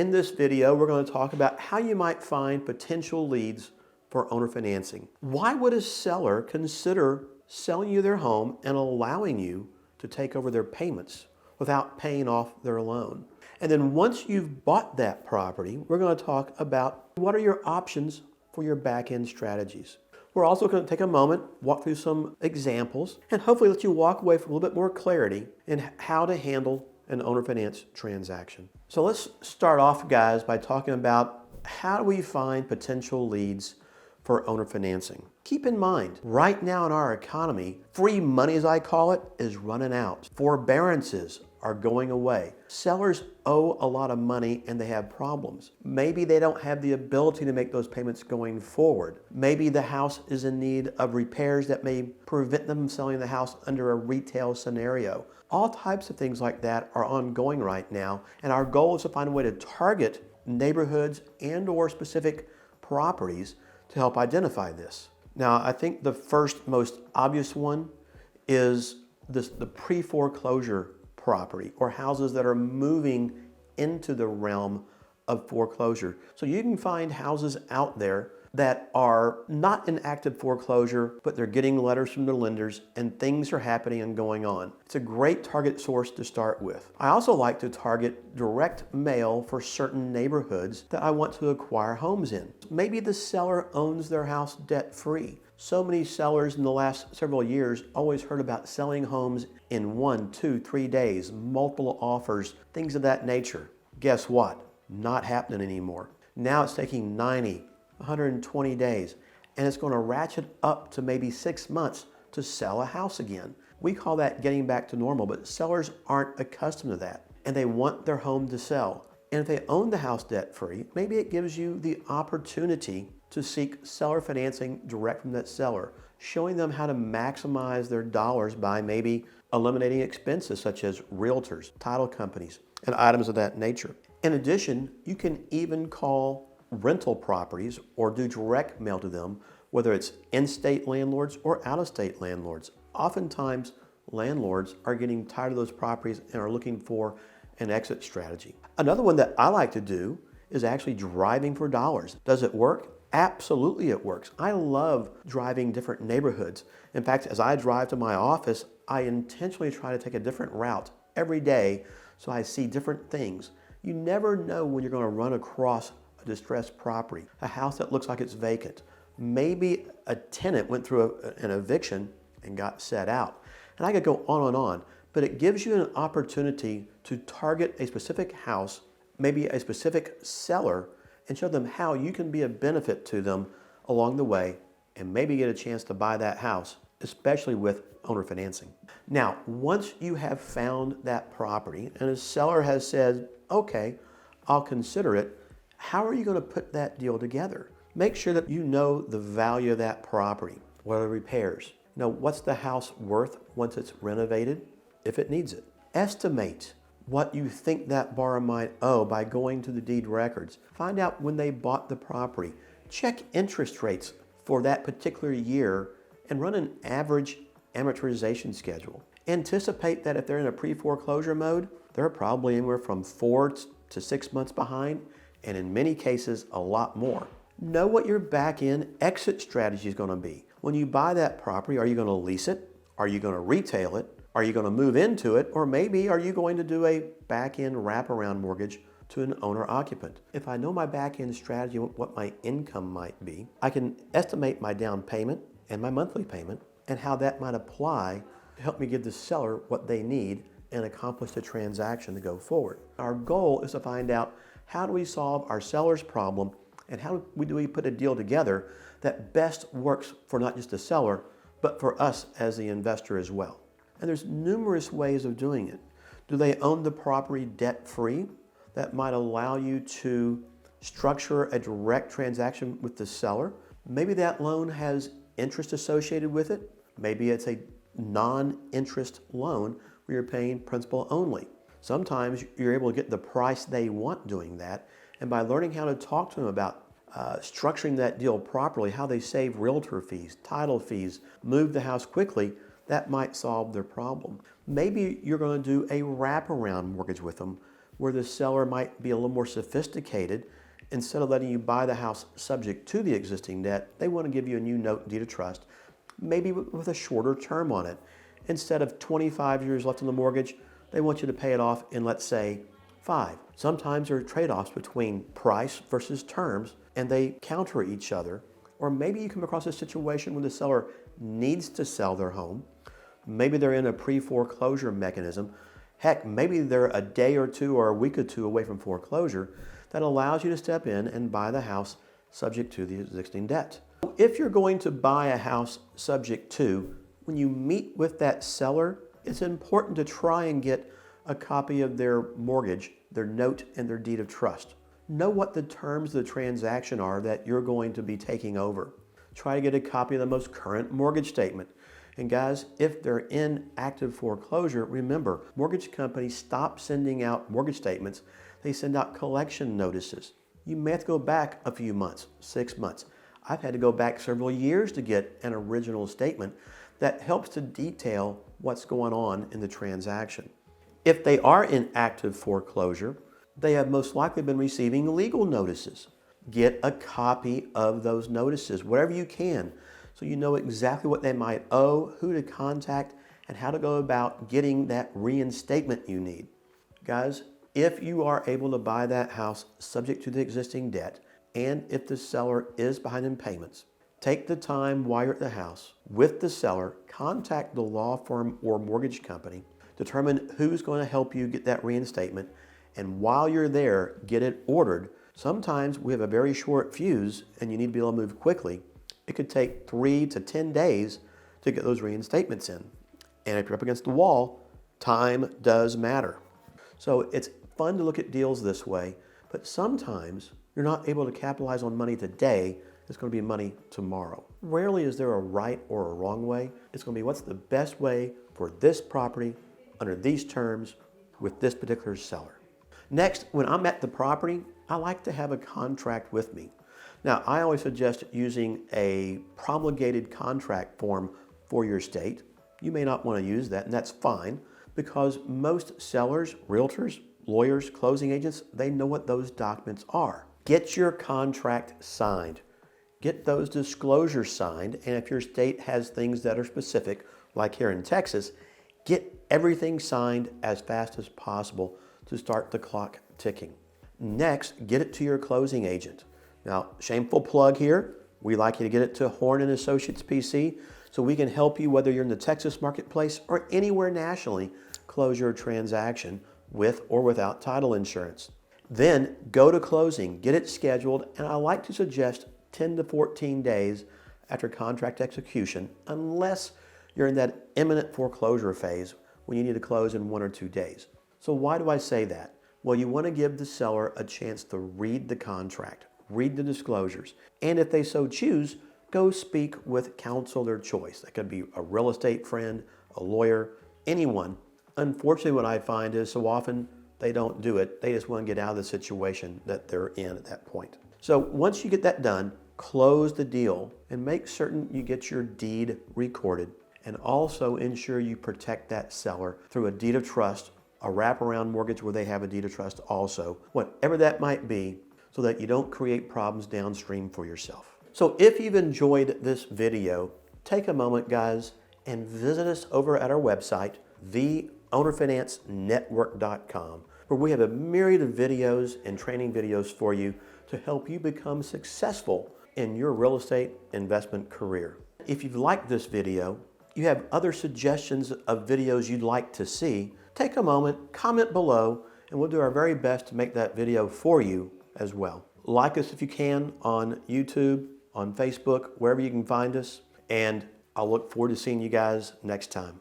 In this video, we're going to talk about how you might find potential leads for owner financing. Why would a seller consider selling you their home and allowing you to take over their payments without paying off their loan? And then once you've bought that property, we're going to talk about what are your options for your back-end strategies. We're also going to take a moment, walk through some examples, and hopefully let you walk away with a little bit more clarity in how to handle an owner finance transaction. So let's start off, guys, by talking about how do we find potential leads for owner financing. Keep in mind, right now in our economy, free money, as I call it, is running out. Forbearances are going away. Sellers owe a lot of money and they have problems. Maybe they don't have the ability to make those payments going forward. Maybe the house is in need of repairs that may prevent them from selling the house under a retail scenario. All types of things like that are ongoing right now, and our goal is to find a way to target neighborhoods and or specific properties to help identify this. Now, I think the first most obvious one is the pre-foreclosure property or houses that are moving into the realm of foreclosure. So you can find houses out there that are not in active foreclosure, but they're getting letters from their lenders and things are happening and going on. It's a great target source to start with. I also like to target direct mail for certain neighborhoods that I want to acquire homes in. Maybe the seller owns their house debt-free. So many sellers in the last several years always heard about selling homes in 1, 2, 3 days, multiple offers, things of that nature. Guess what? Not happening anymore. Now it's taking 90, 120 days, and it's going to ratchet up to maybe 6 months to sell a house again. We call that getting back to normal, but sellers aren't accustomed to that, and they want their home to sell. And if they own the house debt-free, maybe it gives you the opportunity to seek seller financing direct from that seller, showing them how to maximize their dollars by maybe eliminating expenses such as realtors, title companies, and items of that nature. In addition, you can even call rental properties or do direct mail to them, whether it's in-state landlords or out-of-state landlords. Oftentimes, landlords are getting tired of those properties and are looking for an exit strategy. Another one that I like to do is actually driving for dollars. Does it work? Absolutely it works. I love driving different neighborhoods. In fact, as I drive to my office, I intentionally try to take a different route every day so I see different things. You never know when you're going to run across a distressed property, a house that looks like it's vacant. Maybe a tenant went through an eviction and got set out. And I could go on, but it gives you an opportunity to target a specific house, maybe a specific seller, and show them how you can be a benefit to them along the way and maybe get a chance to buy that house, especially with owner financing. Now, once you have found that property and a seller has said, okay, I'll consider it, how are you going to put that deal together? Make sure that you know the value of that property. What are the repairs? What's the house worth once it's renovated, if it needs it? Estimate what you think that borrower might owe by going to the deed records. Find out when they bought the property. Check interest rates for that particular year and run an average amortization schedule. Anticipate that if they're in a pre-foreclosure mode, they're probably anywhere from 4 to 6 months behind, and in many cases, a lot more. Know what your back-end exit strategy is going to be. When you buy that property, are you going to lease it? Are you going to retail it? Are you going to move into it? Or maybe are you going to do a back-end wraparound mortgage to an owner-occupant? If I know my back-end strategy, what my income might be, I can estimate my down payment and my monthly payment and how that might apply to help me give the seller what they need and accomplish the transaction to go forward. Our goal is to find out how do we solve our seller's problem and how do we put a deal together that best works for not just the seller, but for us as the investor as well. And there's numerous ways of doing it. Do they own the property debt-free? That might allow you to structure a direct transaction with the seller. Maybe that loan has interest associated with it. Maybe it's a non-interest loan where you're paying principal only. Sometimes you're able to get the price they want doing that, and by learning how to talk to them about structuring that deal properly, how they save realtor fees, title fees, move the house quickly, that might solve their problem. Maybe you're going to do a wraparound mortgage with them where the seller might be a little more sophisticated. Instead of letting you buy the house subject to the existing debt, they want to give you a new note and deed of trust, maybe with a shorter term on it. Instead of 25 years left on the mortgage, they want you to pay it off in, let's say, 5. Sometimes there are trade-offs between price versus terms, and they counter each other. Or maybe you come across a situation where the seller needs to sell their home. Maybe they're in a pre-foreclosure mechanism. Heck, maybe they're a day or two or a week or two away from foreclosure that allows you to step in and buy the house subject to the existing debt. If you're going to buy a house subject to, when you meet with that seller, it's important to try and get a copy of their mortgage, their note, and their deed of trust. Know what the terms of the transaction are that you're going to be taking over. Try to get a copy of the most current mortgage statement. And guys, if they're in active foreclosure, remember, mortgage companies stop sending out mortgage statements. They send out collection notices. You may have to go back a few months, 6 months. I've had to go back several years to get an original statement that helps to detail what's going on in the transaction. If they are in active foreclosure, they have most likely been receiving legal notices. Get a copy of those notices, whatever you can, so you know exactly what they might owe, who to contact, and how to go about getting that reinstatement you need. Guys, if you are able to buy that house subject to the existing debt, and if the seller is behind in payments, take the time while you're at the house with the seller, contact the law firm or mortgage company, determine who's going to help you get that reinstatement, and while you're there, get it ordered. Sometimes we have a very short fuse and you need to be able to move quickly. It could take 3 to 10 days to get those reinstatements in. And if you're up against the wall, time does matter. So it's fun to look at deals this way, but sometimes you're not able to capitalize on money today. It's going to be money tomorrow. Rarely is there a right or a wrong way. It's going to be what's the best way for this property under these terms with this particular seller. Next, when I'm at the property, I like to have a contract with me. Now, I always suggest using a promulgated contract form for your state. You may not want to use that, and that's fine, because most sellers, realtors, lawyers, closing agents, they know what those documents are. Get your contract signed. Get those disclosures signed, and if your state has things that are specific, like here in Texas, get everything signed as fast as possible to start the clock ticking. Next, get it to your closing agent. Now, shameful plug here, we like you to get it to Horne and Associates PC so we can help you whether you're in the Texas marketplace or anywhere nationally close your transaction with or without title insurance. Then go to closing, get it scheduled, and I like to suggest 10 to 14 days after contract execution, unless you're in that imminent foreclosure phase when you need to close in 1 or 2 days. So why do I say that? Well, you want to give the seller a chance to read the contract, read the disclosures, and if they so choose, go speak with counsel of their choice. That could be a real estate friend, a lawyer, anyone. Unfortunately, what I find is so often they don't do it. They just want to get out of the situation that they're in at that point. So once you get that done, close the deal and make certain you get your deed recorded, and also ensure you protect that seller through a deed of trust, a wraparound mortgage where they have a deed of trust also, whatever that might be, so that you don't create problems downstream for yourself. So if you've enjoyed this video, take a moment, guys, and visit us over at our website, theownerfinancenetwork.com, where we have a myriad of videos and training videos for you to help you become successful in your real estate investment career. If you've liked this video, you have other suggestions of videos you'd like to see, take a moment, comment below, and we'll do our very best to make that video for you as well. Like us if you can on YouTube, on Facebook, wherever you can find us, and I'll look forward to seeing you guys next time.